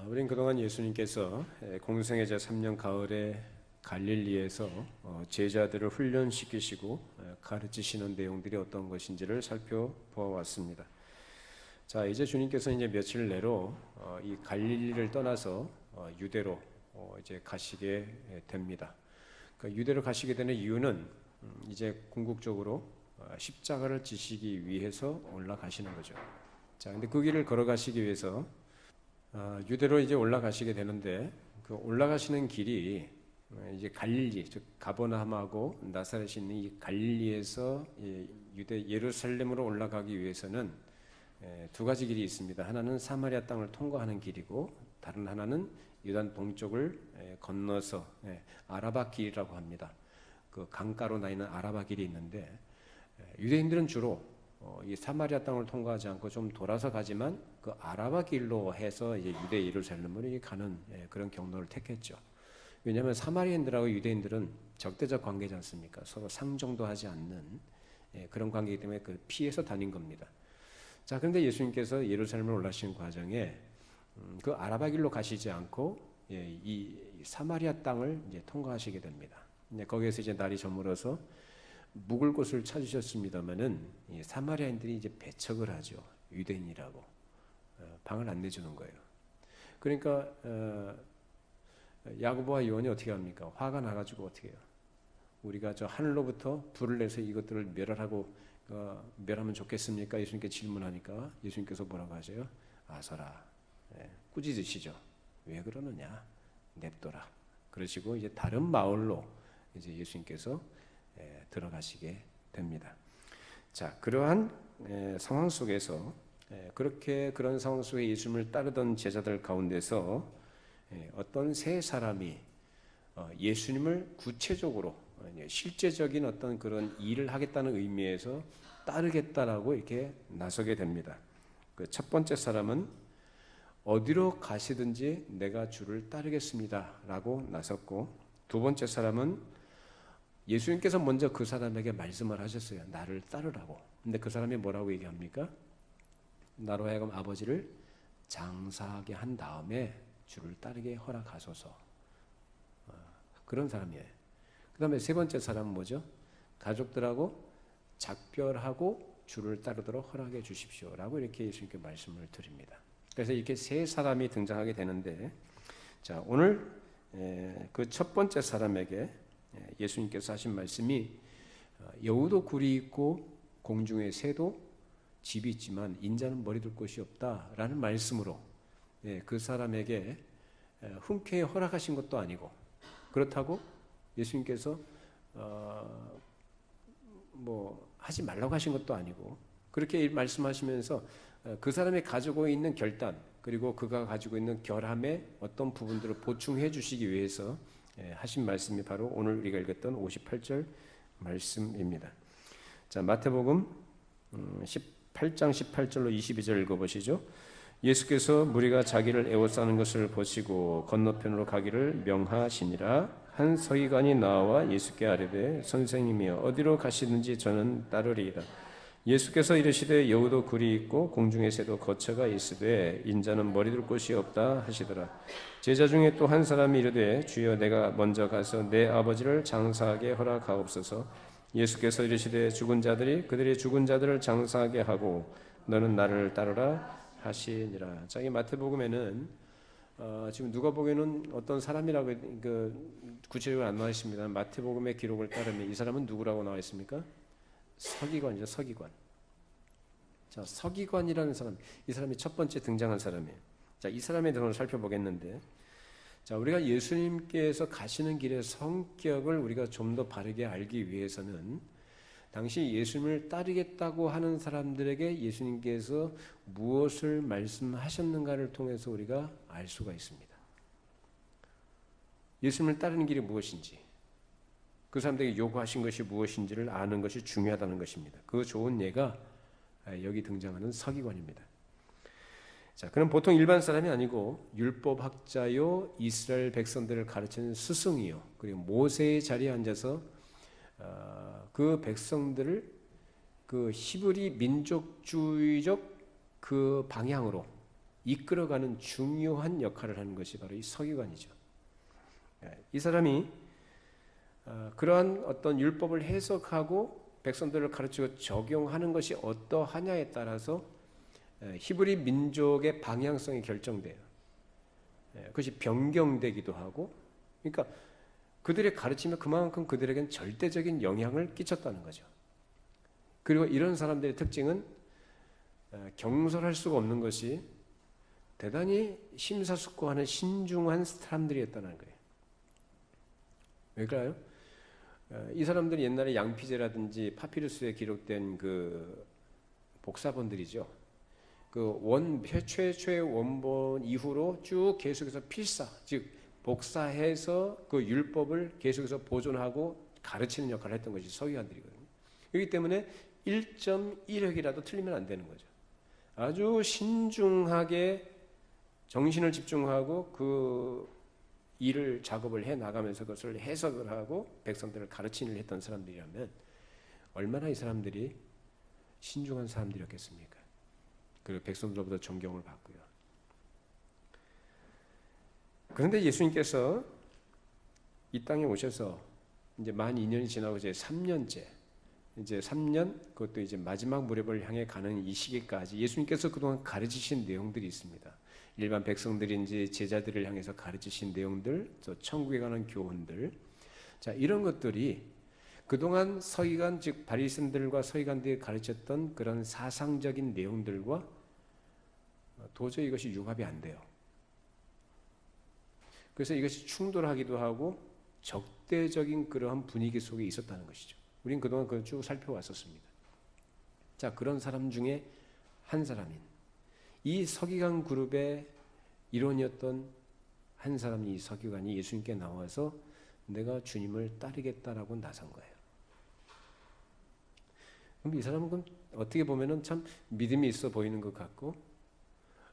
우린 그동안 예수님께서 공생애 제3년 가을에 갈릴리에서 제자들을 훈련시키시고 가르치시는 내용들이 어떤 것인지를 살펴보았습니다. 자, 이제 주님께서 이제 며칠 내로 이 갈릴리를 떠나서 유대로 이제 가시게 됩니다. 그 유대로 가시게 되는 이유는 이제 궁극적으로 십자가를 지시기 위해서 올라가시는 거죠. 자, 근데 그 길을 걸어가시기 위해서 유대로 이제 올라가시게 되는데 그 올라가시는 길이 이제 갈릴리, 즉 가버나움하고 나사렛이 있는 이 갈릴리에서 유대 예루살렘으로 올라가기 위해서는 두 가지 길이 있습니다. 하나는 사마리아 땅을 통과하는 길이고 다른 하나는 요단 동쪽을 건너서 아라바 길이라고 합니다. 그 강가로 나 있는 아라바 길이 있는데 유대인들은 주로 이 사마리아 땅을 통과하지 않고 좀 돌아서 가지만 그 아라바 길로 해서 이제 유대 예루살렘으로 가는 그런 경로를 택했죠. 왜냐하면 사마리아인들하고 유대인들은 적대적 관계지 않습니까? 서로 상종도 하지 않는 그런 관계이기 때문에 그 피해서 다닌 겁니다. 자, 그런데 예수님께서 예루살렘을 올라가시는 과정에 그 아라바 길로 가시지 않고 이 사마리아 땅을 이제 통과하시게 됩니다. 거기에서 이제 날이 저물어서 묵을 곳을 찾으셨습니다만은 사마리아인들이 이제 배척을 하죠. 유대인이라고 방을 안 내주는 거예요. 그러니까 야고보와 요한이 어떻게 합니까? 화가 나가지고 어떻게 해요? 우리가 저 하늘로부터 불을 내서 이것들을 멸하라고 멸하면 좋겠습니까? 예수님께 질문하니까 예수님께서 뭐라고 하세요? 아서라, 꾸짖으시죠. 왜 그러느냐? 냅둬라. 그러시고 이제 다른 마을로 이제 예수님께서 들어가시게 됩니다. 자, 그러한 상황 속에서 그런 상황 속에 예수님을 따르던 제자들 가운데서 어떤 세 사람이 예수님을 구체적으로 실제적인 어떤 그런 일을 하겠다는 의미에서 따르겠다라고 이렇게 나서게 됩니다. 그 첫 번째 사람은 어디로 가시든지 내가 주를 따르겠습니다라고 나섰고, 두 번째 사람은 예수님께서 먼저 그 사람에게 말씀을 하셨어요. 나를 따르라고. 근데 그 사람이 뭐라고 얘기합니까? 나로 하여금 아버지를 장사하게 한 다음에 주를 따르게 허락하소서. 그런 사람이에요. 그 다음에 세 번째 사람은 뭐죠? 가족들하고 작별하고 주를 따르도록 허락해 주십시오라고 이렇게 예수님께 말씀을 드립니다. 그래서 이렇게 세 사람이 등장하게 되는데, 자, 오늘 그 첫 번째 사람에게 예수님께서 하신 말씀이 여우도 굴이 있고 공중에 새도 집이 있지만 인자는 머리 둘 곳이 없다라는 말씀으로 그 사람에게 흔쾌히 허락하신 것도 아니고, 그렇다고 예수님께서 뭐 하지 말라고 하신 것도 아니고, 그렇게 말씀하시면서 그 사람이 가지고 있는 결단, 그리고 그가 가지고 있는 결함의 어떤 부분들을 보충해 주시기 위해서 하신 말씀이 바로 오늘 우리가 읽었던 58절 말씀입니다. 자, 마태복음 18장 18절로 22절 읽어보시죠. 예수께서 무리가 자기를 에워싸는 것을 보시고 건너편으로 가기를 명하시니라. 한 서기관이 나와 예수께 아뢰되 선생님이여 어디로 가시든지 저는 따르리이다. 예수께서 이르시되 여우도 굴이 있고 공중의 새도 거처가 있으되 인자는 머리 둘 곳이 없다 하시더라. 제자 중에 또 한 사람이 이르되 주여 내가 먼저 가서 내 아버지를 장사하게 허락하옵소서. 예수께서 이르시되 죽은 자들이 그들의 죽은 자들을 장사하게 하고 너는 나를 따르라 하시니라. 자, 이 마태복음에는 지금 누가복음에는 어떤 사람이라고 구체적으로 안 나와 있습니다. 마태복음의 기록을 따르면 이 사람은 누구라고 나와 있습니까? 서기관이죠, 서기관. 자, 서기관이라는 사람, 이 사람이 첫 번째 등장한 사람이에요. 자, 이 사람에 대해서 살펴보겠는데, 자, 우리가 예수님께서 가시는 길의 성격을 우리가 좀 더 바르게 알기 위해서는 당시 예수님을 따르겠다고 하는 사람들에게 예수님께서 무엇을 말씀하셨는가를 통해서 우리가 알 수가 있습니다. 예수님을 따르는 길이 무엇인지, 그 사람들에게 요구하신 것이 무엇인지를 아는 것이 중요하다는 것입니다. 그 좋은 예가 여기 등장하는 서기관입니다. 자, 그럼 보통 일반 사람이 아니고 율법학자요, 이스라엘 백성들을 가르치는 스승이요, 그리고 모세의 자리에 앉아서 그 백성들을 그 히브리 민족주의적 그 방향으로 이끌어가는 중요한 역할을 하는 것이 바로 이 서기관이죠. 이 사람이 그러한 어떤 율법을 해석하고 백성들을 가르치고 적용하는 것이 어떠하냐에 따라서 히브리 민족의 방향성이 결정돼요. 그것이 변경되기도 하고, 그러니까 그들의 가르침이 그만큼 그들에겐 절대적인 영향을 끼쳤다는 거죠. 그리고 이런 사람들의 특징은 경솔할 수가 없는 것이 대단히 심사숙고하는 신중한 사람들이었다는 거예요. 왜일까요? 이 사람들이 옛날에 양피제라든지 파피루스에 기록된 그 복사본들이죠. 그 최초의 원본 이후로 쭉 계속해서 필사, 즉 복사해서 그 율법을 계속해서 보존하고 가르치는 역할을 했던 것이 서기관들이거든요. 그렇기 때문에 1.1획이라도 틀리면 안 되는 거죠. 아주 신중하게 정신을 집중하고 그 일을 작업을 해 나가면서 그것을 해석을 하고 백성들을 가르치는 일을 했던 사람들이라면 얼마나 이 사람들이 신중한 사람들이었겠습니까? 그리고 백성들로부터 존경을 받고요. 그런데 예수님께서 이 땅에 오셔서 이제 만 2년이 지나고 이제 3년째, 이제 3년, 그것도 이제 마지막 무렵을 향해 가는 이 시기까지 예수님께서 그동안 가르치신 내용들이 있습니다. 일반 백성들인지 제자들을 향해서 가르치신 내용들, 또 천국에 관한 교훈들, 자 이런 것들이 그동안 서기관 즉 바리새인들과 서기관들이 가르쳤던 그런 사상적인 내용들과 도저히 이것이 융합이 안 돼요. 그래서 이것이 충돌하기도 하고 적대적인 그러한 분위기 속에 있었다는 것이죠. 우리는 그동안 그걸 쭉 살펴왔었습니다. 자, 그런 사람 중에 한 사람인 이 서기관 그룹의 일원이었던 한 사람이 이 서기관이 예수님께 나와서 내가 주님을 따르겠다라고 나선 거예요. 그럼 이 사람은 그럼 어떻게 보면은 참 믿음이 있어 보이는 것 같고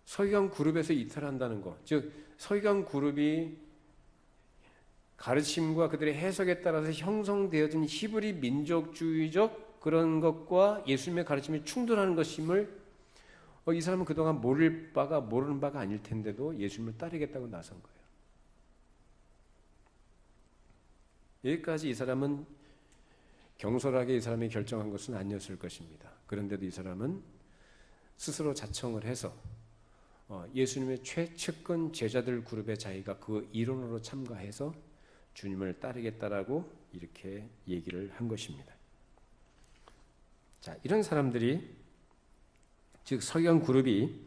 서기관 그룹에서 이탈한다는 것, 즉 서기관 그룹이 가르침과 그들의 해석에 따라서 형성되어진 히브리 민족주의적 그런 것과 예수님의 가르침이 충돌하는 것임을 이 사람은 그동안 모르는 바가 아닐 텐데도 예수님을 따르겠다고 나선 거예요. 여기까지 이 사람은 경솔하게 이 사람이 결정한 것은 아니었을 것입니다. 그런데도 이 사람은 스스로 자청을 해서 예수님의 최측근 제자들 그룹에 자기가 그 일원으로 참가해서 주님을 따르겠다라고 이렇게 얘기를 한 것입니다. 자, 이런 사람들이 즉 서기관 그룹이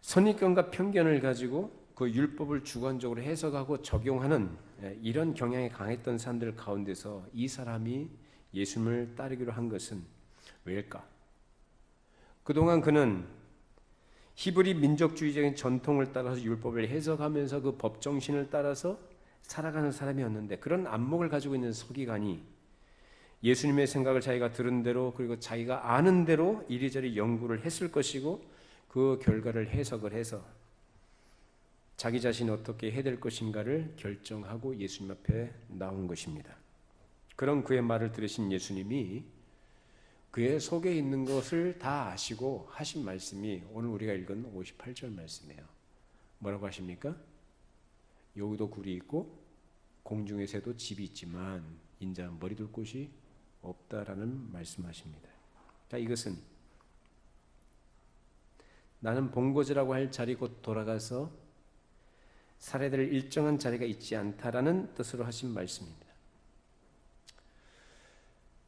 선입견과 편견을 가지고 그 율법을 주관적으로 해석하고 적용하는 이런 경향이 강했던 사람들 가운데서 이 사람이 예수님을 따르기로 한 것은 왜일까? 그동안 그는 히브리 민족주의적인 전통을 따라서 율법을 해석하면서 그 법정신을 따라서 살아가는 사람이었는데 그런 안목을 가지고 있는 서기관이 예수님의 생각을 자기가 들은 대로 그리고 자기가 아는 대로 이리저리 연구를 했을 것이고 그 결과를 해석을 해서 자기 자신이 어떻게 해야 될 것인가를 결정하고 예수님 앞에 나온 것입니다. 그런 그의 말을 들으신 예수님이 그의 속에 있는 것을 다 아시고 하신 말씀이 오늘 우리가 읽은 58절 말씀이에요. 뭐라고 하십니까? 여기도 굴이 있고 공중의 새도 집이 있지만 인자는 머리 둘 곳이 없다라는 말씀하십니다. 자, 이것은 나는 본거지라고 할 자리 곧 돌아가서 살해될 일정한 자리가 있지 않다라는 뜻으로 하신 말씀입니다.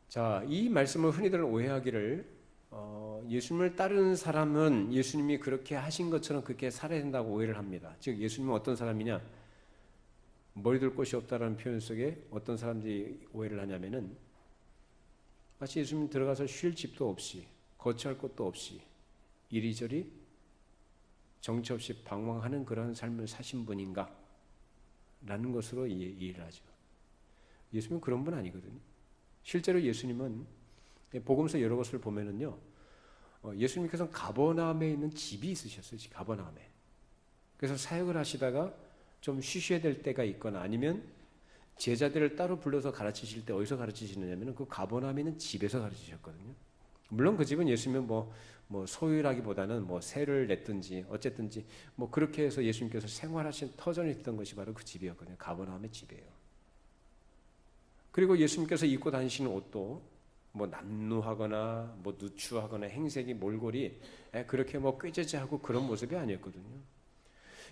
자, 이 말씀을 흔히들 오해하기를 예수님을 따르는 사람은 예수님이 그렇게 하신 것처럼 그렇게 살아야 된다고 오해를 합니다. 즉 예수님은 어떤 사람이냐? 머리 둘 곳이 없다라는 표현 속에 어떤 사람들이 오해를 하냐면은 마치 예수님 들어가서 쉴 집도 없이 거처할 곳도 없이 이리저리 정처 없이 방황하는 그런 삶을 사신 분인가? 라는 것으로 이해를 하죠. 예수님은 그런 분 아니거든요. 실제로 예수님은 복음서 여러 것을 보면은요, 예수님께서는 가버나움에 있는 집이 있으셨어요. 가버나움에. 그래서 사역을 하시다가 좀 쉬셔야 될 때가 있거나 아니면 제자들을 따로 불러서 가르치실 때 어디서 가르치시느냐면 그 가버나움에 있는 집에서 가르치셨거든요. 물론 그 집은 예수님은 뭐 소유라기보다는 뭐 세를 냈든지 어쨌든지 뭐 그렇게 해서 예수님께서 생활하신 터전이 있던 것이 바로 그 집이었거든요. 가버나움의 집이에요. 그리고 예수님께서 입고 다니시는 옷도 뭐 남루하거나 뭐 누추하거나 행색이 몰골이 그렇게 뭐 꾀죄죄하고 그런 모습이 아니었거든요.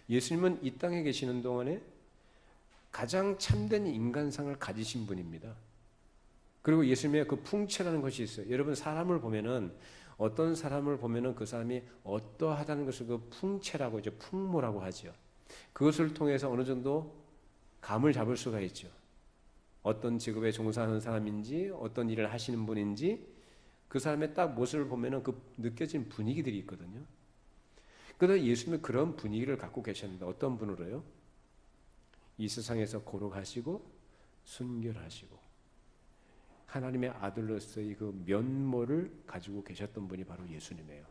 예수님은 이 땅에 계시는 동안에 가장 참된 인간상을 가지신 분입니다. 그리고 예수님의 그 풍채라는 것이 있어요. 여러분 사람을 보면은 어떤 사람을 보면은 그 사람이 어떠하다는 것을 그 풍채라고 이제 풍모라고 하죠. 그것을 통해서 어느 정도 감을 잡을 수가 있죠. 어떤 직업에 종사하는 사람인지 어떤 일을 하시는 분인지 그 사람의 딱 모습을 보면은 그 느껴지는 분위기들이 있거든요. 그런데 예수님은 그런 분위기를 갖고 계셨는데 어떤 분으로요? 이 세상에서 고록하시고 순결하시고 하나님의 아들로서의 그 면모를 가지고 계셨던 분이 바로 예수님이에요.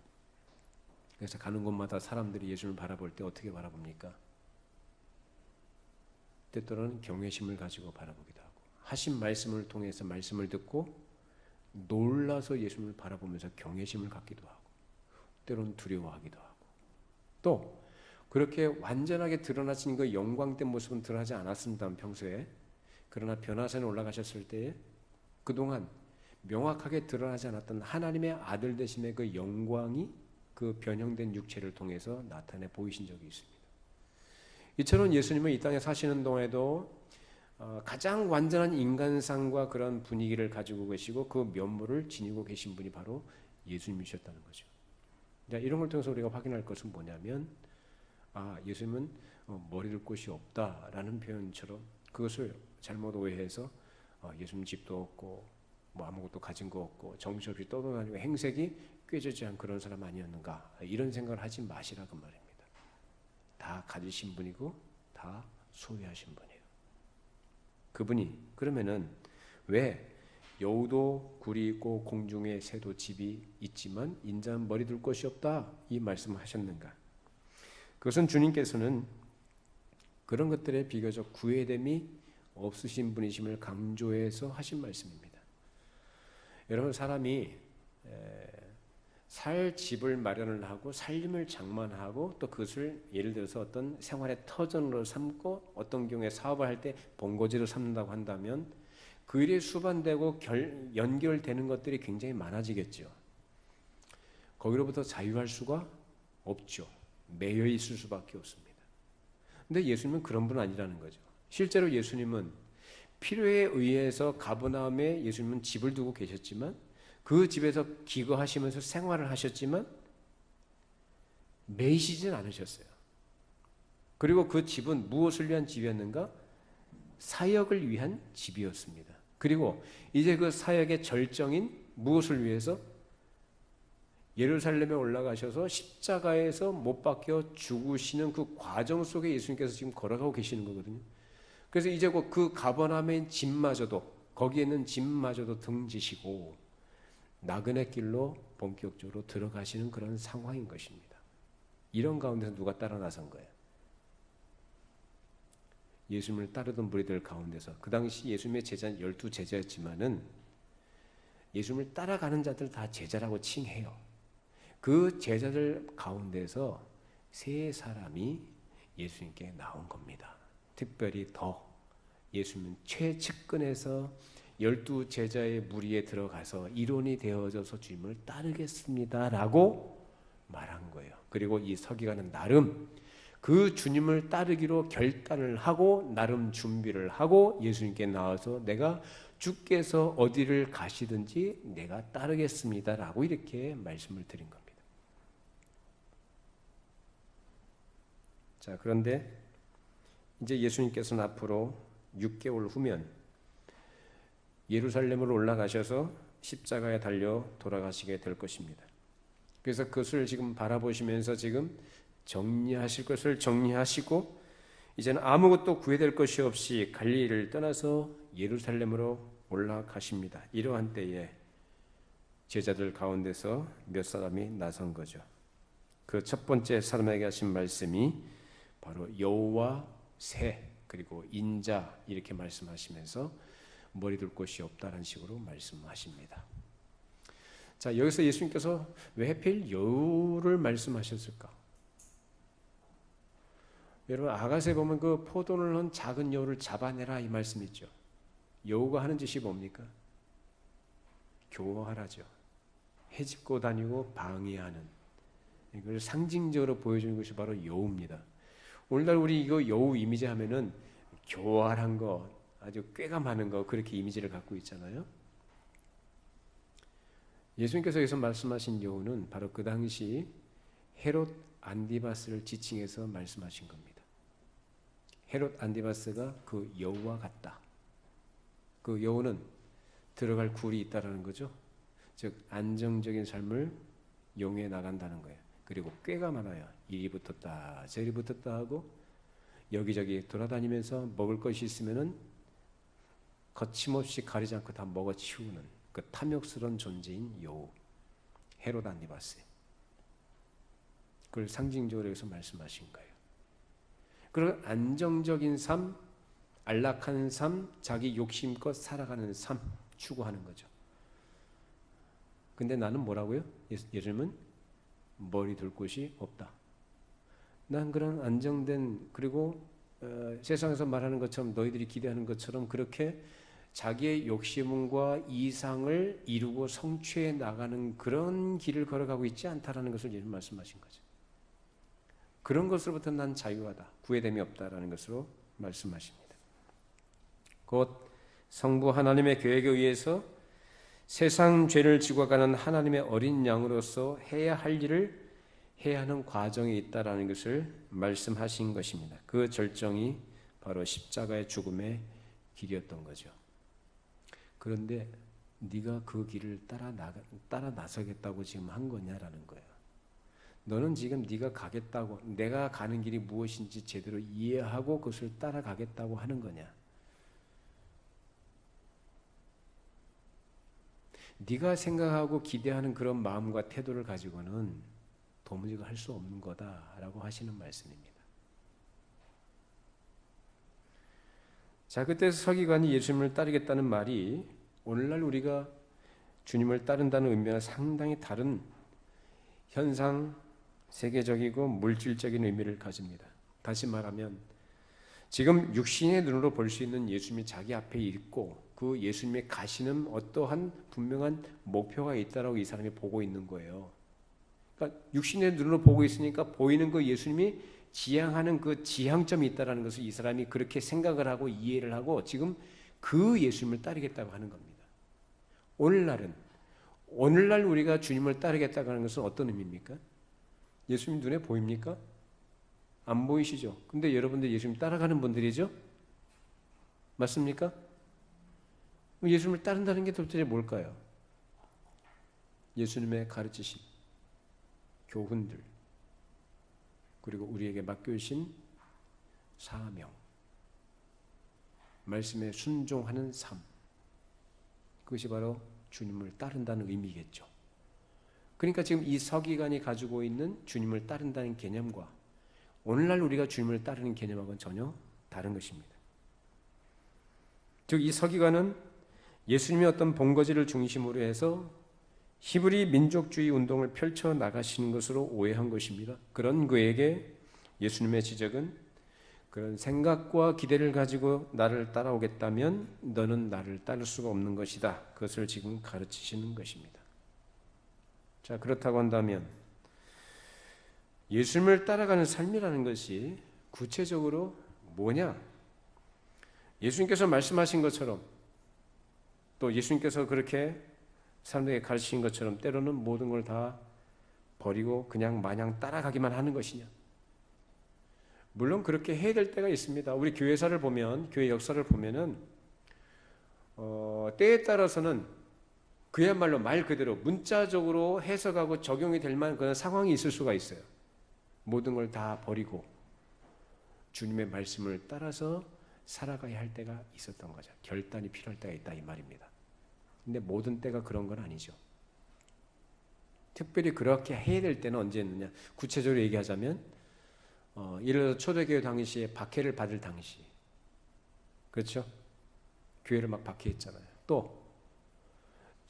그래서 가는 곳마다 사람들이 예수님을 바라볼 때 어떻게 바라봅니까? 때때로는 경외심을 가지고 바라보기도 하고 하신 말씀을 통해서 말씀을 듣고 놀라서 예수님을 바라보면서 경외심을 갖기도 하고 때로는 두려워하기도 하고 또 그렇게 완전하게 드러나신 그 영광된 모습은 드러나지 않았습니다. 평소에. 그러나 변화산에 올라가셨을 때에 그동안 명확하게 드러나지 않았던 하나님의 아들 되심의 그 영광이 그 변형된 육체를 통해서 나타내 보이신 적이 있습니다. 이처럼 예수님은 이 땅에 사시는 동안에도 가장 완전한 인간상과 그런 분위기를 가지고 계시고 그 면모를 지니고 계신 분이 바로 예수님이셨다는 거죠. 이런 걸 통해서 우리가 확인할 것은 뭐냐면 예수님은 머리둘 곳이 없다라는 표현처럼 그것을 잘못 오해해서 예수님 집도 없고 뭐 아무것도 가진 거 없고 정신없이 떠돌아다니고 행색이 꾀죄죄한 그런 사람 아니었는가 이런 생각을 하지 마시라 그 말입니다. 다 가지신 분이고 다 소유하신 분이에요. 그분이 그러면은 왜 여우도 굴이 있고 공중에 새도 집이 있지만 인자는 머리둘 곳이 없다 이 말씀을 하셨는가? 그것은 주님께서는 그런 것들에 비교적 구애됨이 없으신 분이심을 강조해서 하신 말씀입니다. 여러분 사람이 살 집을 마련을 하고 살림을 장만하고 또 그것을 예를 들어서 어떤 생활의 터전으로 삼고 어떤 경우에 사업을 할 때 본거지로 삼는다고 한다면 그 일이 수반되고 연결되는 것들이 굉장히 많아지겠죠. 거기로부터 자유할 수가 없죠. 매여 있을 수밖에 없습니다. 근데 예수님은 그런 분 아니라는 거죠. 실제로 예수님은 필요에 의해서 가버나움에 예수님은 집을 두고 계셨지만 그 집에서 기거하시면서 생활을 하셨지만 매이시진 않으셨어요. 그리고 그 집은 무엇을 위한 집이었는가? 사역을 위한 집이었습니다. 그리고 이제 그 사역의 절정인 무엇을 위해서? 예루살렘에 올라가셔서 십자가에서 못 박혀 죽으시는 그 과정 속에 예수님께서 지금 걸어가고 계시는 거거든요. 그래서 이제 그 가버나움의 집마저도 거기에 있는 집마저도 등지시고 나그네 길로 본격적으로 들어가시는 그런 상황인 것입니다. 이런 가운데서 누가 따라 나선 거예요? 예수님을 따르던 무리들 가운데서 그 당시 예수님의 제자는 12제자였지만은 예수님을 따라가는 자들 다 제자라고 칭해요. 그 제자들 가운데서 세 사람이 예수님께 나온 겁니다. 특별히 더 예수님은 최측근에서 12제자의 무리에 들어가서 일원이 되어져서 주님을 따르겠습니다라고 말한 거예요. 그리고 이 서기관은 나름 그 주님을 따르기로 결단을 하고 나름 준비를 하고 예수님께 나와서 내가 주께서 어디를 가시든지 내가 따르겠습니다라고 이렇게 말씀을 드린 겁니다. 자, 그런데 이제 예수님께서는 앞으로 6개월 후면 예루살렘으로 올라가셔서 십자가에 달려 돌아가시게 될 것입니다. 그래서 그것을 지금 바라보시면서 지금 정리하실 것을 정리하시고 이제는 아무것도 구해될 것이 없이 갈릴리를 떠나서 예루살렘으로 올라가십니다. 이러한 때에 제자들 가운데서 몇 사람이 나선 거죠. 그 첫 번째 사람에게 하신 말씀이 바로 여우와 새 그리고 인자 이렇게 말씀하시면서 머리둘 곳이 없다는 식으로 말씀하십니다. 자, 여기서 예수님께서 왜 하필 여우를 말씀하셨을까? 여러분, 아가서에 보면 그 포도를 넣은 작은 여우를 잡아내라 이 말씀 있죠. 여우가 하는 짓이 뭡니까? 교활하죠. 헤집고 다니고 방해하는, 이걸 상징적으로 보여주는 것이 바로 여우입니다. 오늘날 우리 이거 여우 이미지 하면은 교활한 거, 아주 꾀가 많은 거, 그렇게 이미지를 갖고 있잖아요. 예수님께서 여기서 말씀하신 여우는 바로 그 당시 헤롯 안디바스를 지칭해서 말씀하신 겁니다. 헤롯 안디바스가 그 여우와 같다. 그 여우는 들어갈 굴이 있다라는 거죠. 즉 안정적인 삶을 용해 나간다는 거예요. 그리고 꾀가 많아요. 이리 붙었다 저리 붙었다 하고 여기저기 돌아다니면서 먹을 것이 있으면은 거침없이 가리지 않고 다 먹어치우는 그 탐욕스러운 존재인 여우, 헤롯 안디바스. 그걸 상징적으로 여기서 말씀하신 거예요. 그리고 안정적인 삶, 안락한 삶, 자기 욕심껏 살아가는 삶 추구하는 거죠. 근데 나는 뭐라고요? 예수님은 머리 둘 곳이 없다. 난 그런 안정된, 그리고 세상에서 말하는 것처럼 너희들이 기대하는 것처럼 그렇게 자기의 욕심과 이상을 이루고 성취해 나가는 그런 길을 걸어가고 있지 않다라는 것을 예수님 말씀하신 거죠. 그런 것으로부터 난 자유하다, 구애됨이 없다라는 것으로 말씀하십니다. 곧 성부 하나님의 계획에 의해서 세상 죄를 지고 가는 하나님의 어린 양으로서 해야 할 일을 해야 하는 과정에 있다라는 것을 말씀하신 것입니다. 그 절정이 바로 십자가의 죽음의 길이었던 거죠. 그런데 네가 그 길을 따라 나서겠다고 지금 한 거냐라는 거예요. 너는 지금 네가 가겠다고, 내가 가는 길이 무엇인지 제대로 이해하고 그것을 따라가겠다고 하는 거냐? 네가 생각하고 기대하는 그런 마음과 태도를 가지고는 도무지 할 수 없는 거다라고 하시는 말씀입니다. 자, 그때 서기관이 예수님을 따르겠다는 말이 오늘날 우리가 주님을 따른다는 의미와 상당히 다른 현상, 세계적이고 물질적인 의미를 가집니다. 다시 말하면 지금 육신의 눈으로 볼 수 있는 예수님이 자기 앞에 있고 그 예수님의 가시는 어떠한 분명한 목표가 있다라고 이 사람이 보고 있는 거예요. 그러니까 육신의 눈으로 보고 있으니까 보이는 그 예수님이 지향하는 그 지향점이 있다라는 것을 이 사람이 그렇게 생각을 하고 이해를 하고 지금 그 예수님을 따르겠다고 하는 겁니다. 오늘날 우리가 주님을 따르겠다고 하는 것은 어떤 의미입니까? 예수님 눈에 보입니까? 안 보이시죠? 근데 여러분들 예수님 따라가는 분들이죠? 맞습니까? 예수님을 따른다는 게 도대체 뭘까요? 예수님의 가르치심, 교훈들, 그리고 우리에게 맡겨주신 사명, 말씀에 순종하는 삶, 그것이 바로 주님을 따른다는 의미겠죠. 그러니까 지금 이 서기관이 가지고 있는 주님을 따른다는 개념과 오늘날 우리가 주님을 따르는 개념하고는 전혀 다른 것입니다. 즉 이 서기관은 예수님의 어떤 본거지를 중심으로 해서 히브리 민족주의 운동을 펼쳐 나가시는 것으로 오해한 것입니다. 그런 그에게 예수님의 지적은 그런 생각과 기대를 가지고 나를 따라오겠다면 너는 나를 따를 수가 없는 것이다. 그것을 지금 가르치시는 것입니다. 자, 그렇다고 한다면 예수님을 따라가는 삶이라는 것이 구체적으로 뭐냐? 예수님께서 말씀하신 것처럼 또 예수님께서 그렇게 사람들에게 가르치신 것처럼 때로는 모든 걸 다 버리고 그냥 마냥 따라가기만 하는 것이냐? 물론 그렇게 해야 될 때가 있습니다. 우리 교회사를 보면, 교회 역사를 보면은 때에 따라서는 그야말로 말 그대로 문자적으로 해석하고 적용이 될 만한 그런 상황이 있을 수가 있어요. 모든 걸 다 버리고 주님의 말씀을 따라서 살아가야 할 때가 있었던 거죠. 결단이 필요할 때가 있다 이 말입니다. 근데 모든 때가 그런 건 아니죠. 특별히 그렇게 해야 될 때는 언제였느냐? 구체적으로 얘기하자면 예를 들어 초대교회 당시에 박해를 받을 당시, 그렇죠? 교회를 막 박해했잖아요. 또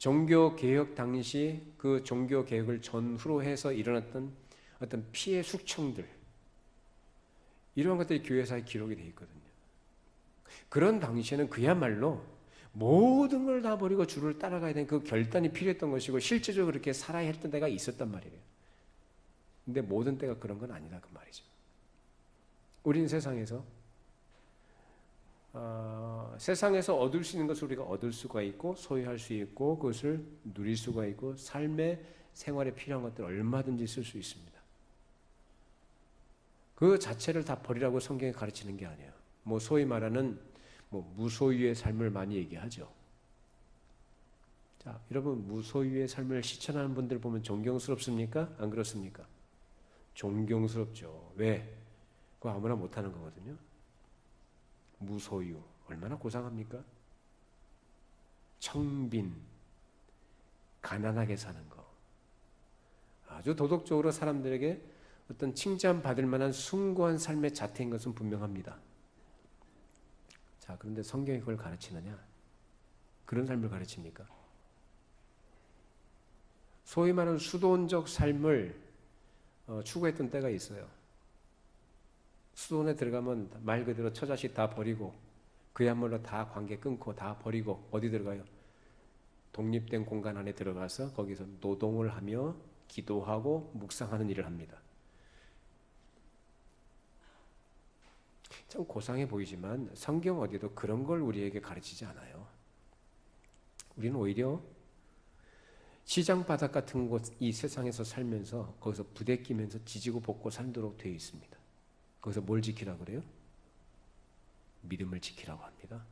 종교 개혁 당시 그 종교 개혁을 전후로 해서 일어났던 어떤 피해 숙청들, 이런 것들이 교회사에 기록이 되어 있거든요. 그런 당시에는 그야말로 모든 걸 다 버리고 주를 따라가야 되는 그 결단이 필요했던 것이고 실제적으로 그렇게 살아야 했던 때가 있었단 말이에요. 근데 모든 때가 그런 건 아니다 그 말이죠. 우린 세상에서 얻을 수 있는 것을 우리가 얻을 수가 있고 소유할 수 있고 그것을 누릴 수가 있고 삶의 생활에 필요한 것들 얼마든지 쓸 수 있습니다. 그 자체를 다 버리라고 성경이 가르치는 게 아니에요. 뭐 소위 말하는 무소유의 삶을 많이 얘기하죠. 자, 여러분 무소유의 삶을 실천하는 분들 보면 존경스럽습니까? 안 그렇습니까? 존경스럽죠. 왜? 그거 아무나 못하는 거거든요. 무소유 얼마나 고상합니까? 청빈, 가난하게 사는 거, 아주 도덕적으로 사람들에게 어떤 칭찬받을 만한 숭고한 삶의 자태인 것은 분명합니다. 자, 그런데 성경이 그걸 가르치느냐? 그런 삶을 가르칩니까? 소위 말하는 수도원적 삶을 추구했던 때가 있어요. 수도원에 들어가면 말 그대로 처자식 다 버리고 그야말로 다 관계 끊고 다 버리고 어디 들어가요? 독립된 공간 안에 들어가서 거기서 노동을 하며 기도하고 묵상하는 일을 합니다. 참 고상해 보이지만 성경 어디에도 그런 걸 우리에게 가르치지 않아요. 우리는 오히려 시장 바닥 같은 곳, 이 세상에서 살면서 거기서 부대끼면서 지지고 볶고 살도록 되어 있습니다. 거기서 뭘 지키라고 그래요? 믿음을 지키라고 합니다.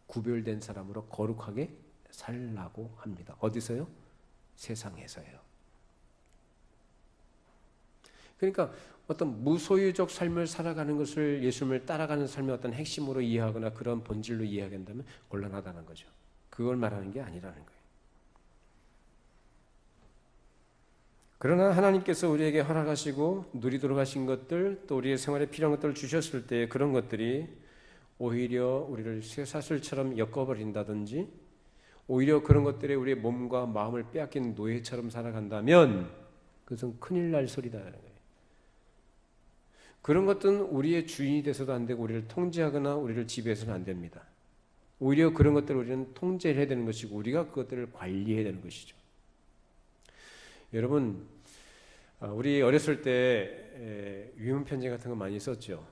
구별된 사람으로 거룩하게 살라고 합니다. 어디서요? 세상에서요. 그러니까 어떤 무소유적 삶을 살아가는 것을 예수님을 따라가는 삶의 어떤 핵심으로 이해하거나 그런 본질로 이해하게 된다면 곤란하다는 거죠. 그걸 말하는 게 아니라는 거예요. 그러나 하나님께서 우리에게 허락하시고 누리도록 하신 것들, 또 우리의 생활에 필요한 것들을 주셨을 때 그런 것들이 오히려 우리를 쇠사슬처럼 엮어버린다든지 오히려 그런 것들에 우리의 몸과 마음을 빼앗기는 노예처럼 살아간다면 그것은 큰일 날 소리다라는 거예요. 그런 것들은 우리의 주인이 돼서도 안 되고 우리를 통제하거나 우리를 지배해서는 안 됩니다. 오히려 그런 것들을 우리는 통제를 해야 되는 것이고 우리가 그것들을 관리해야 되는 것이죠. 여러분, 우리 어렸을 때 위문 편지 같은 거 많이 썼죠.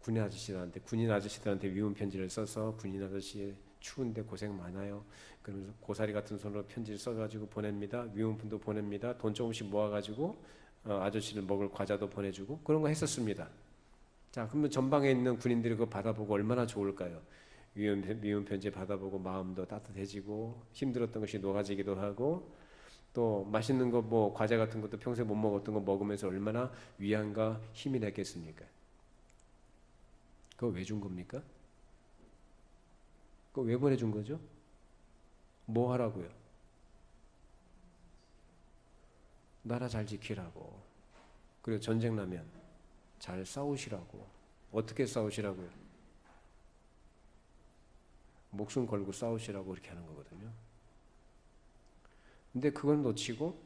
군인 아저씨들한테 위문 편지를 써서 군인 아저씨 추운데 고생 많아요. 그러면서 고사리 같은 손으로 편지를 써가지고 보냅니다. 위문품도 보냅니다. 돈 조금씩 모아가지고 아저씨를 먹을 과자도 보내주고 그런 거 했었습니다. 자, 그러면 전방에 있는 군인들이 그거 받아보고 얼마나 좋을까요? 위문 편지 받아보고 마음도 따뜻해지고 힘들었던 것이 녹아지기도 하고 또 맛있는 거 뭐 과자 같은 것도 평소에 못 먹었던 거 먹으면서 얼마나 위안과 힘이 됐겠습니까? 그거 왜 준 겁니까? 그거 왜 보내준 거죠? 뭐 하라고요? 나라 잘 지키라고. 그리고 전쟁 나면 잘 싸우시라고. 어떻게 싸우시라고요? 목숨 걸고 싸우시라고 그렇게 하는 거거든요. 근데 그걸 놓치고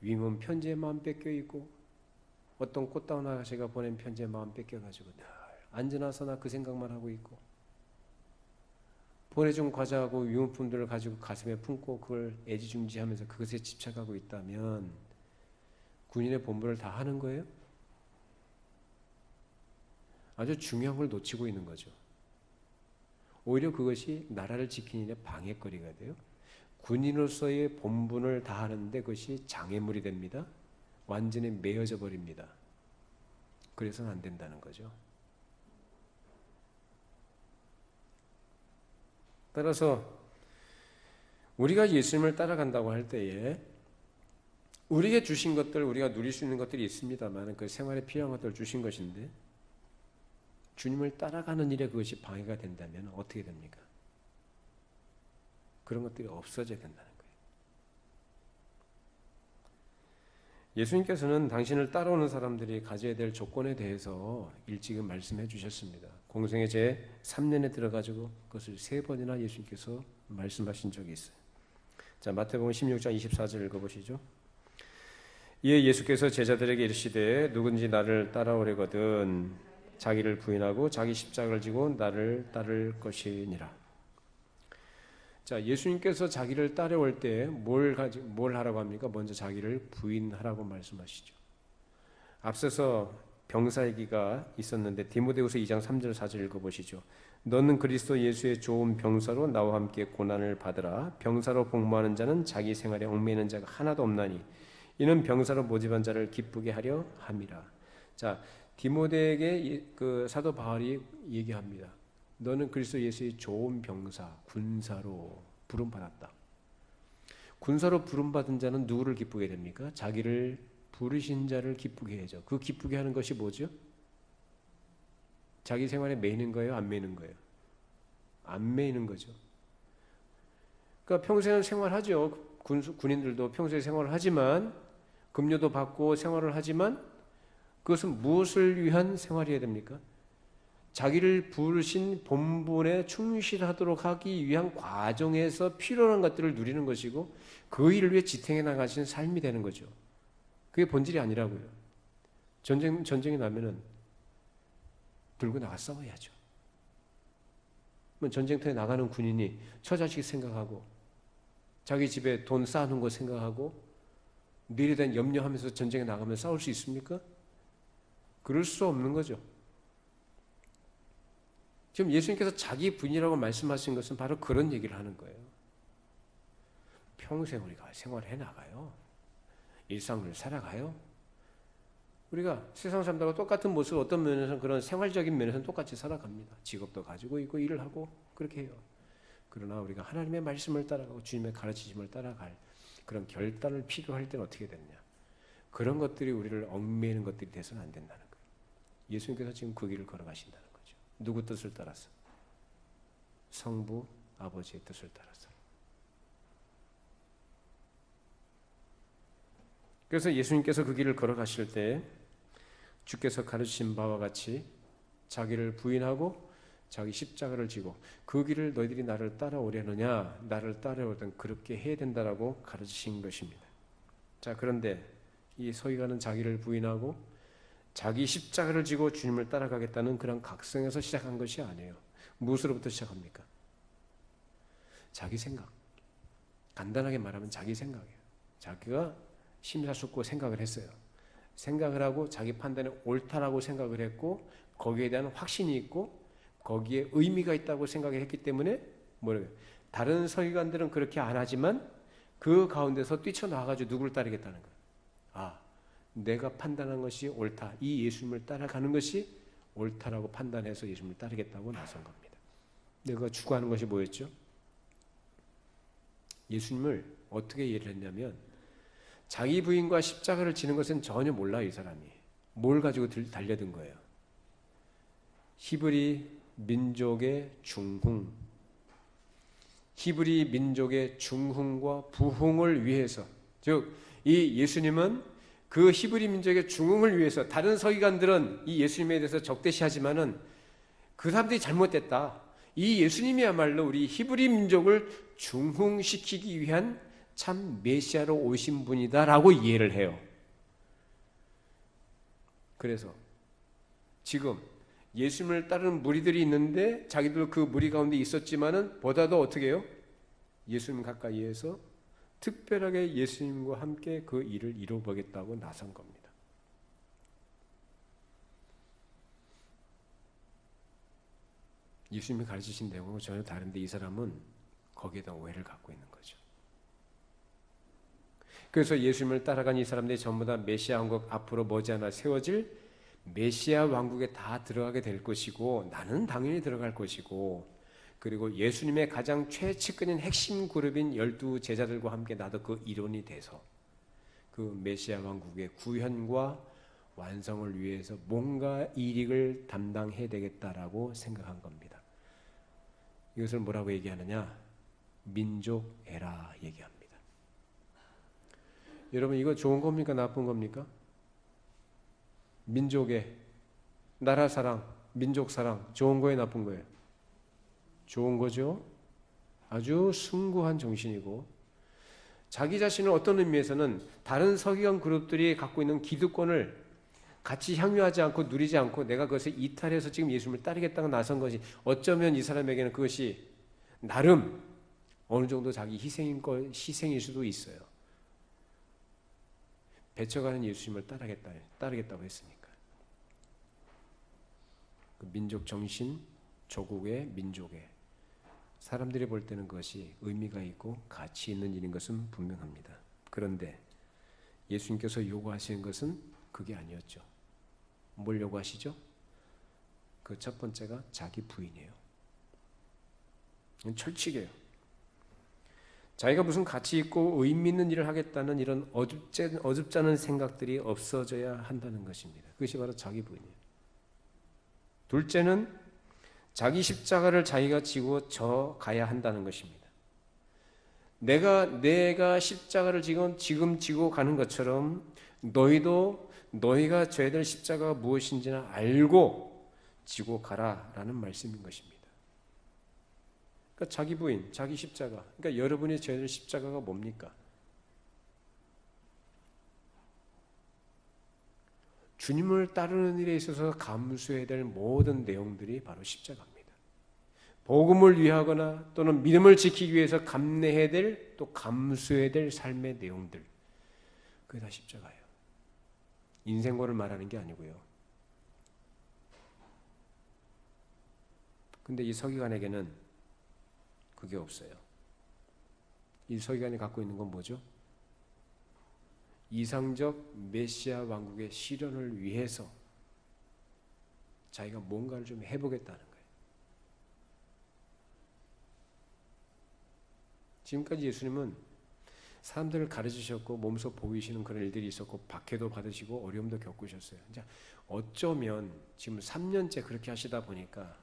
위문 편지에 마음 뺏겨 있고 어떤 꽃다운 아가씨가 보낸 편지에 마음 뺏겨가지고 늘 앉으나서나 그 생각만 하고 있고 보내준 과자하고 위문품들을 가지고 가슴에 품고 그걸 애지중지하면서 그것에 집착하고 있다면 군인의 본분을 다 하는 거예요? 아주 중요한 걸 놓치고 있는 거죠. 오히려 그것이 나라를 지키는 데 방해거리가 돼요. 군인으로서의 본분을 다하는데 그것이 장애물이 됩니다. 완전히 매여져 버립니다. 그래서는 안 된다는 거죠. 따라서 우리가 예수님을 따라간다고 할 때에 우리에게 주신 것들, 우리가 누릴 수 있는 것들이 있습니다만 그 생활에 필요한 것들을 주신 것인데 주님을 따라가는 일에 그것이 방해가 된다면 어떻게 됩니까? 그런 것들이 없어져야 된다는 거예요. 예수님께서는 당신을 따라오는 사람들이 가져야 될 조건에 대해서 일찍은 말씀해 주셨습니다. 공생의 제 3년에 들어가지고 그것을 3번이나 예수님께서 말씀하신 적이 있어요. 자, 마태복음 16장 24절 읽어보시죠. 이에 예수께서 제자들에게 이르시되 누군지 나를 따라오려거든 자기를 부인하고 자기 십자가를 지고 나를 따를 것이니라. 자, 예수님께서 자기를 따라올 때 뭘 하라고 합니까? 먼저 자기를 부인하라고 말씀하시죠. 앞서서 병사 얘기가 있었는데 디모데후서 2장 3절 4절 읽어보시죠. 너는 그리스도 예수의 좋은 병사로 나와 함께 고난을 받으라. 병사로 복무하는 자는 자기 생활에 얽매이는 자가 하나도 없나니 이는 병사로 모집한 자를 기쁘게 하려 함이라. 자, 디모데에게 그 사도 바울이 얘기합니다. 너는 그리스도 예수의 좋은 병사, 군사로 부름받았다. 군사로 부름받은 자는 누구를 기쁘게 됩니까? 자기를 부르신 자를 기쁘게 해죠. 그 기쁘게 하는 것이 뭐죠? 자기 생활에 매이는 거예요? 안 매이는 거예요? 안 매이는 거죠. 그러니까 평소에는 생활하죠. 군인들도 평소에 생활을 하지만 급료도 받고 생활을 하지만 그것은 무엇을 위한 생활이어야 됩니까? 자기를 부르신 본분에 충실하도록 하기 위한 과정에서 필요한 것들을 누리는 것이고 그 일을 위해 지탱해 나가시는 삶이 되는 거죠. 그게 본질이 아니라고요. 전쟁이 나면은 들고 나가 싸워야죠. 전쟁터에 나가는 군인이 처자식 생각하고 자기 집에 돈 쌓아놓은 거 생각하고 내일에 대한 염려하면서 전쟁에 나가면 싸울 수 있습니까? 그럴 수 없는 거죠. 지금 예수님께서 자기 부인이라고 말씀하신 것은 바로 그런 얘기를 하는 거예요. 평생 우리가 생활해 나가요. 일상을 살아가요. 우리가 세상 사람들과 똑같은 모습, 어떤 면에서는 그런 생활적인 면에서는 똑같이 살아갑니다. 직업도 가지고 있고 일을 하고 그렇게 해요. 그러나 우리가 하나님의 말씀을 따라가고 주님의 가르치심을 따라갈 그런 결단을 필요할 때는 어떻게 되느냐. 그런 것들이 우리를 얽매이는 것들이 돼서는 안 된다는 거예요. 예수님께서 지금 그 길을 걸어가신다는 거죠. 누구 뜻을 따라서? 성부 아버지의 뜻을 따라서. 그래서 예수님께서 그 길을 걸어가실 때 주께서 가르치신 바와 같이 자기를 부인하고 자기 십자가를 지고 그 길을 너희들이 나를 따라오려느냐, 나를 따라오든 그렇게 해야 된다라고 가르치신 것입니다. 자, 그런데 이 서기관은 자기를 부인하고 자기 십자가를 지고 주님을 따라가겠다는 그런 각성에서 시작한 것이 아니에요. 무엇으로부터 시작합니까? 자기 생각. 간단하게 말하면 자기 생각이에요. 자기가 심사숙고 생각을 했어요. 생각을 하고 자기 판단에 옳다라고 생각을 했고 거기에 대한 확신이 있고 거기에 의미가 있다고 생각을 했기 때문에 다른 서기관들은 그렇게 안 하지만 그 가운데서 뛰쳐나와가지고 누구를 따르겠다는 거예요. 아, 내가 판단한 것이 옳다. 이 예수님을 따라가는 것이 옳다라고 판단해서 예수님을 따르겠다고 나선 겁니다. 내가 추구하는 것이 뭐였죠? 예수님을 어떻게 이해를 했냐면 자기 부인과 십자가를 지는 것은 전혀 몰라요. 이 사람이. 뭘 가지고 달려든 거예요? 히브리 민족의 중흥, 히브리 민족의 중흥과 부흥을 위해서, 즉 이 예수님은 그 히브리 민족의 중흥을 위해서, 다른 서기관들은 이 예수님에 대해서 적대시하지만은 그 사람들이 잘못됐다. 이 예수님이야말로 우리 히브리 민족을 중흥시키기 위한 참 메시아로 오신 분이다라고 이해를 해요. 그래서 지금 예수님을 따르는 무리들이 있는데 자기도 그 무리 가운데 있었지만은 보다도 어떻게 해요? 예수님 가까이에서 특별하게 예수님과 함께 그 일을 이루어보겠다고 나선 겁니다. 예수님이 가르치신 내용은 전혀 다른데 이 사람은 거기에다 오해를 갖고 있는 거죠. 그래서 예수님을 따라간 이 사람들이 전부 다 메시아 왕국 앞으로 머지않아 세워질 메시아 왕국에 다 들어가게 될 것이고 나는 당연히 들어갈 것이고 그리고 예수님의 가장 최측근인 핵심 그룹인 12 제자들과 함께 나도 그 일원이 돼서 그 메시아 왕국의 구현과 완성을 위해서 뭔가 일익을 담당해야 되겠다라고 생각한 겁니다. 이것을 뭐라고 얘기하느냐? 민족애라 얘기합니다. 여러분 이거 좋은 겁니까? 나쁜 겁니까? 민족의 나라 사랑, 민족 사랑, 좋은 거예요? 나쁜 거예요? 좋은 거죠. 아주 숭고한 정신이고 자기 자신을 어떤 의미에서는 다른 서기관 그룹들이 갖고 있는 기득권을 같이 향유하지 않고 누리지 않고 내가 그것을 이탈해서 지금 예수님을 따르겠다고 나선 것이 어쩌면 이 사람에게는 그것이 나름 어느 정도 자기 희생일 수도 있어요. 배쳐가는 예수님을 따르겠다고 했으니까. 그 민족 정신, 조국의 민족의 사람들이 볼 때는 그것이 의미가 있고 가치 있는 일인 것은 분명합니다. 그런데 예수님께서 요구하시는 것은 그게 아니었죠. 뭘 요구하시죠? 그 첫 번째가 자기 부인이에요. 철칙이에요. 자기가 무슨 가치 있고 의미 있는 일을 하겠다는 이런 어줍잖은 생각들이 없어져야 한다는 것입니다. 그것이 바로 자기 부인이에요. 둘째는 자기 십자가를 자기가 지고 져 가야 한다는 것입니다. 내가 십자가를 지금 지고 가는 것처럼 너희도 너희가 져야 될 십자가가 무엇인지는 알고 지고 가라라는 말씀인 것입니다. 그러니까 자기 부인, 자기 십자가. 그러니까 여러분이 져야 될 십자가가 뭡니까? 주님을 따르는 일에 있어서 감수해야 될 모든 내용들이 바로 십자가입니다. 복음을 위하거나 또는 믿음을 지키기 위해서 감내해야 될 또 감수해야 될 삶의 내용들. 그게 다 십자가예요. 인생고를 말하는 게 아니고요. 근데 이 서기관에게는 그게 없어요. 이 서기관이 갖고 있는 건 뭐죠? 이상적 메시아 왕국의 실현을 위해서 자기가 뭔가를 좀 해보겠다는 거예요. 지금까지 예수님은 사람들을 가르치셨고 몸소 보이시는 그런 일들이 있었고 박해도 받으시고 어려움도 겪으셨어요. 이제 어쩌면 지금 3년째 그렇게 하시다 보니까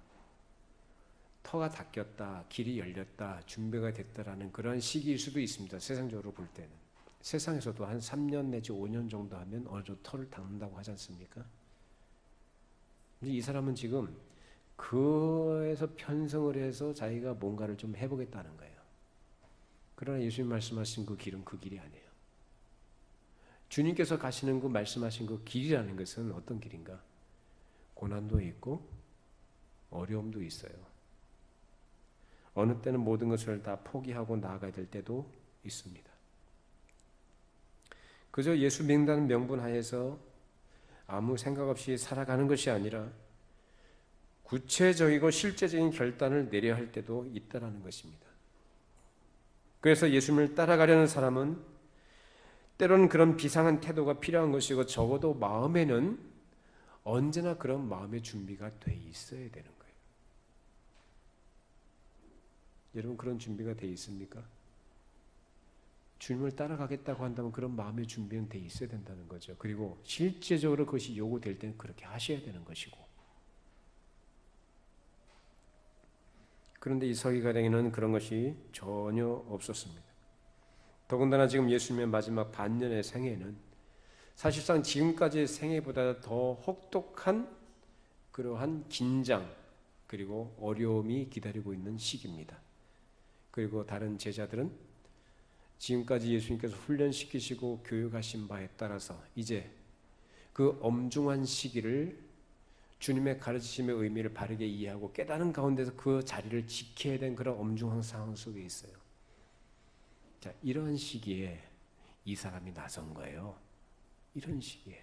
터가 닦였다, 길이 열렸다, 준비가 됐다라는 그런 시기일 수도 있습니다. 세상적으로 볼 때는. 세상에서도 한 3년 내지 5년 정도 하면 어느 정도 터를 닦는다고 하지 않습니까? 근데 이 사람은 지금 그에서 편성을 해서 자기가 뭔가를 좀 해보겠다는 거예요. 그러나 예수님 말씀하신 그 길은 그 길이 아니에요. 주님께서 가시는 그 말씀하신 그 길이라는 것은 어떤 길인가? 고난도 있고 어려움도 있어요. 어느 때는 모든 것을 다 포기하고 나아가야 될 때도 있습니다. 그저 예수 믿는다는 명분 하에서 아무 생각 없이 살아가는 것이 아니라 구체적이고 실제적인 결단을 내려야 할 때도 있다라는 것입니다. 그래서 예수님을 따라가려는 사람은 때로는 그런 비상한 태도가 필요한 것이고 적어도 마음에는 언제나 그런 마음의 준비가 돼 있어야 되는 거예요. 여러분 그런 준비가 돼 있습니까? 주님을 따라가겠다고 한다면 그런 마음의 준비는 돼 있어야 된다는 거죠. 그리고 실제적으로 그것이 요구될 때는 그렇게 하셔야 되는 것이고. 그런데 이 서기관에게는 그런 것이 전혀 없었습니다. 더군다나 지금 예수님의 마지막 반년의 생애는 사실상 지금까지의 생애보다 더 혹독한 그러한 긴장 그리고 어려움이 기다리고 있는 시기입니다. 그리고 다른 제자들은 지금까지 예수님께서 훈련시키시고 교육하신 바에 따라서 이제 그 엄중한 시기를 주님의 가르치심의 의미를 바르게 이해하고 깨달은 가운데서 그 자리를 지켜야 되는 그런 엄중한 상황 속에 있어요. 자, 이런 시기에 이 사람이 나선 거예요. 이런 시기에.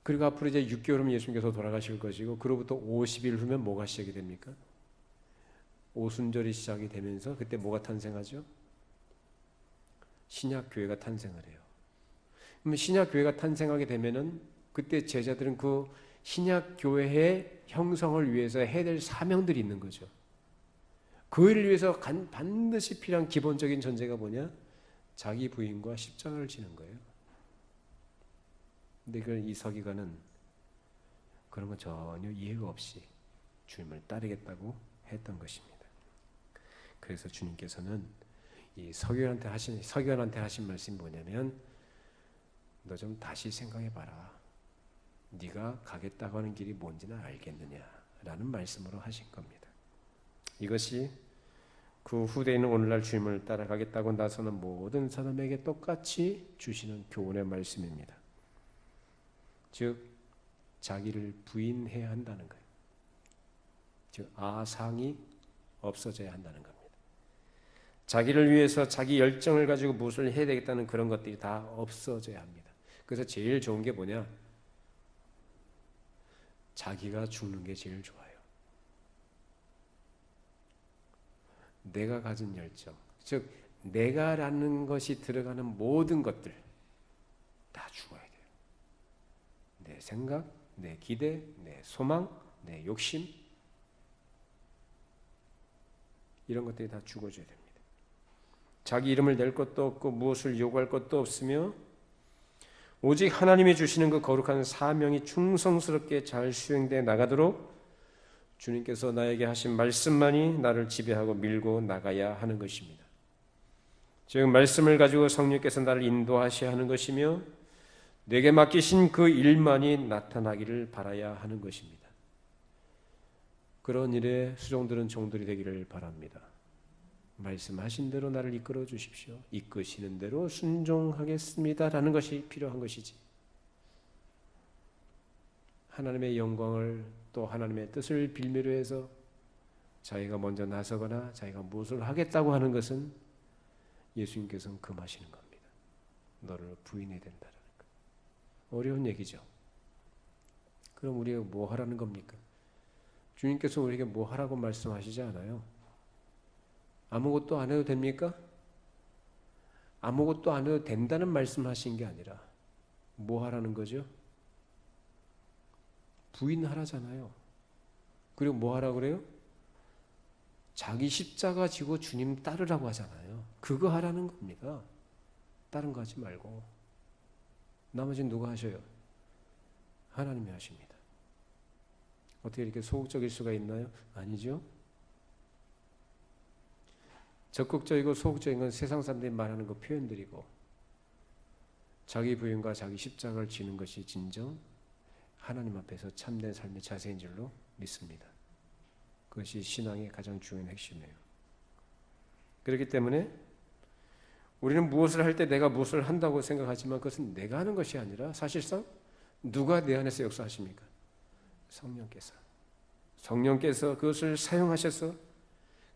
그리고 앞으로 이제 6개월 후면 예수님께서 돌아가실 것이고 그로부터 50일 후면 뭐가 시작이 됩니까? 오순절이 시작이 되면서 그때 뭐가 탄생하죠? 신약교회가 탄생을 해요. 그러면 신약교회가 탄생하게 되면은 그때 제자들은 그 신약교회의 형성을 위해서 해야 될 사명들이 있는 거죠. 그 일을 위해서 반드시 필요한 기본적인 전제가 뭐냐? 자기 부인과 십자가를 지는 거예요. 근데 이 서기관은 그런 건 전혀 이해가 없이 주님을 따르겠다고 했던 것입니다. 그래서 주님께서는 이 서기관한테 하신 말씀이 뭐냐면 너 좀 다시 생각해 봐라. 네가 가겠다고 하는 길이 뭔지는 알겠느냐라는 말씀으로 하신 겁니다. 이것이 그 후대에는 오늘날 주님을 따라가겠다고 나서는 모든 사람에게 똑같이 주시는 교훈의 말씀입니다. 즉 자기를 부인해야 한다는 거예요. 즉 아상이 없어져야 한다는 겁니다. 자기를 위해서 자기 열정을 가지고 무엇을 해야 되겠다는 그런 것들이 다 없어져야 합니다. 그래서 제일 좋은 게 뭐냐? 자기가 죽는 게 제일 좋아요. 내가 가진 열정, 즉 내가라는 것이 들어가는 모든 것들 다 죽어야 돼요. 내 생각, 내 기대, 내 소망, 내 욕심 이런 것들이 다 죽어져야 됩니다. 자기 이름을 낼 것도 없고 무엇을 요구할 것도 없으며 오직 하나님이 주시는 그 거룩한 사명이 충성스럽게 잘 수행되어 나가도록 주님께서 나에게 하신 말씀만이 나를 지배하고 밀고 나가야 하는 것입니다. 즉 말씀을 가지고 성령께서 나를 인도하셔야 하는 것이며 내게 맡기신 그 일만이 나타나기를 바라야 하는 것입니다. 그런 일에 수종들은 종들이 되기를 바랍니다. 말씀하신 대로 나를 이끌어 주십시오. 이끄시는 대로 순종하겠습니다라는 것이 필요한 것이지. 하나님의 영광을 또 하나님의 뜻을 빌미로 해서 자기가 먼저 나서거나 자기가 무엇을 하겠다고 하는 것은 예수님께서는 금하시는 겁니다. 너를 부인해야 된다는 거. 어려운 얘기죠. 그럼 우리가 뭐 하라는 겁니까? 주님께서 우리에게 뭐 하라고 말씀하시지 않아요. 아무것도 안 해도 됩니까? 아무것도 안 해도 된다는 말씀하신 게 아니라 뭐 하라는 거죠? 부인하라잖아요. 그리고 뭐 하라고 그래요? 자기 십자가 지고 주님 따르라고 하잖아요. 그거 하라는 겁니다. 다른 거 하지 말고. 나머지는 누가 하셔요? 하나님이 하십니다. 어떻게 이렇게 소극적일 수가 있나요? 아니죠. 적극적이고 소극적인 건 세상 사람들이 말하는 그 표현들이고 자기 부인과 자기 십자가를 지는 것이 진정 하나님 앞에서 참된 삶의 자세인 줄로 믿습니다. 그것이 신앙의 가장 중요한 핵심이에요. 그렇기 때문에 우리는 무엇을 할 때 내가 무엇을 한다고 생각하지만 그것은 내가 하는 것이 아니라 사실상 누가 내 안에서 역사하십니까? 성령께서 그것을 사용하셔서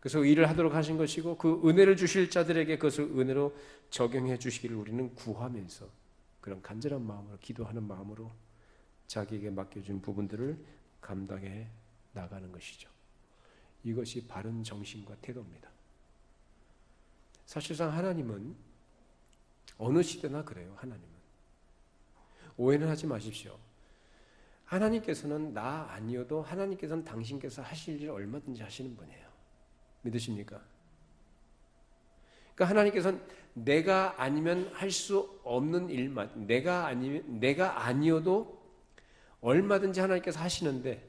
그래서 일을 하도록 하신 것이고 그 은혜를 주실 자들에게 그것을 은혜로 적용해 주시기를 우리는 구하면서 그런 간절한 마음으로 기도하는 마음으로 자기에게 맡겨준 부분들을 감당해 나가는 것이죠. 이것이 바른 정신과 태도입니다. 사실상 하나님은 어느 시대나 그래요. 하나님은 오해는 하지 마십시오. 하나님께서는 나 아니어도 하나님께서는 당신께서 하실 일을 얼마든지 하시는 분이에요. 믿으십니까? 그러니까 하나님께서는 내가 아니면 할 수 없는 일만 내가 아니어도 얼마든지 하나님께서 하시는데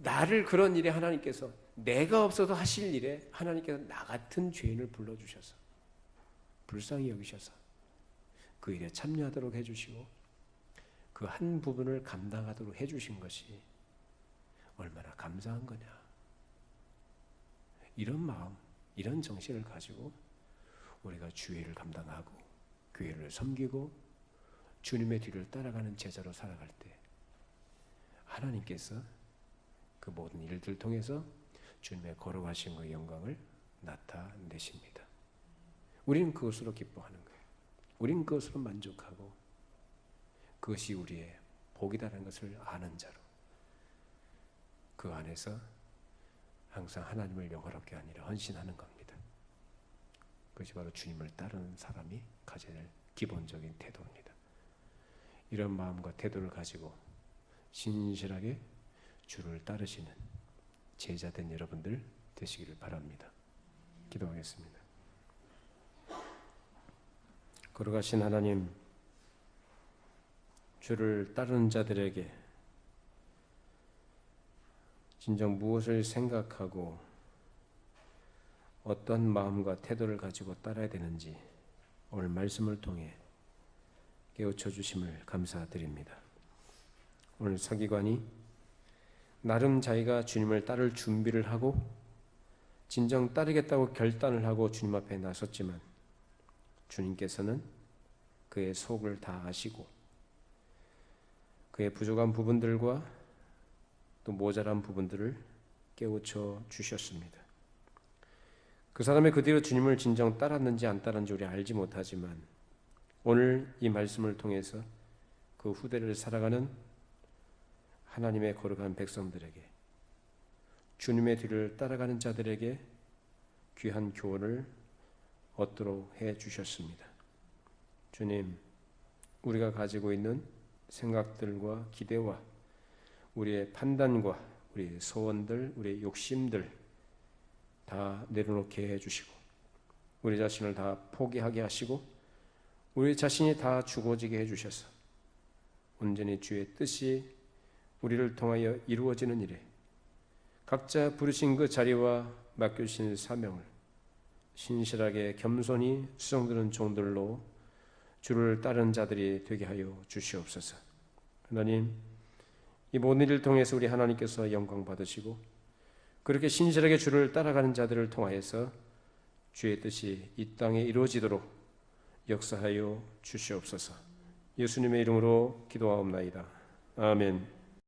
나를 그런 일에 하나님께서 내가 없어도 하실 일에 하나님께서 나 같은 죄인을 불러주셔서 불쌍히 여기셔서 그 일에 참여하도록 해주시고 그 한 부분을 감당하도록 해주신 것이 얼마나 감사한 거냐. 이런 마음, 이런 정신을 가지고 우리가 주의를 감당하고 교회를 섬기고 주님의 뒤를 따라가는 제자로 살아갈 때 하나님께서 그 모든 일들을 통해서 주님의 거룩하신 그 영광을 나타내십니다. 우리는 그것으로 기뻐하는 거예요. 우리는 그것으로 만족하고 그것이 우리의 복이다라는 것을 아는 자로 그 안에서 항상 하나님을 영화롭게 하니라 헌신하는 겁니다. 그것이 바로 주님을 따르는 사람이 가져야 할 기본적인 태도입니다. 이런 마음과 태도를 가지고 신실하게 주를 따르시는 제자된 여러분들 되시기를 바랍니다. 기도하겠습니다. 거룩하신 하나님, 주를 따르는 자들에게 진정 무엇을 생각하고 어떤 마음과 태도를 가지고 따라야 되는지 오늘 말씀을 통해 깨우쳐 주심을 감사드립니다. 오늘 서기관이 나름 자기가 주님을 따를 준비를 하고 진정 따르겠다고 결단을 하고 주님 앞에 나섰지만 주님께서는 그의 속을 다 아시고 그의 부족한 부분들과 또 모자란 부분들을 깨우쳐 주셨습니다. 그 사람이 그 뒤로 주님을 진정 따랐는지 안 따랐는지 우리 알지 못하지만 오늘 이 말씀을 통해서 그 후대를 살아가는 하나님의 거룩한 백성들에게 주님의 뒤를 따라가는 자들에게 귀한 교훈을 얻도록 해 주셨습니다. 주님, 우리가 가지고 있는 생각들과 기대와 우리의 판단과 우리의 소원들, 우리의 욕심들 다 내려놓게 해주시고 우리 자신을 다 포기하게 하시고 우리 자신이 다 죽어지게 해주셔서 온전히 주의 뜻이 우리를 통하여 이루어지는 일에 각자 부르신 그 자리와 맡겨주신 사명을 신실하게 겸손히 수종드는 종들로 주를 따르는 자들이 되게 하여 주시옵소서. 하나님, 이 모든 일을 통해서 우리 하나님께서 영광 받으시고 그렇게 신실하게 주를 따라가는 자들을 통하여서 주의 뜻이 이 땅에 이루어지도록 역사하여 주시옵소서. 예수님의 이름으로 기도하옵나이다. 아멘.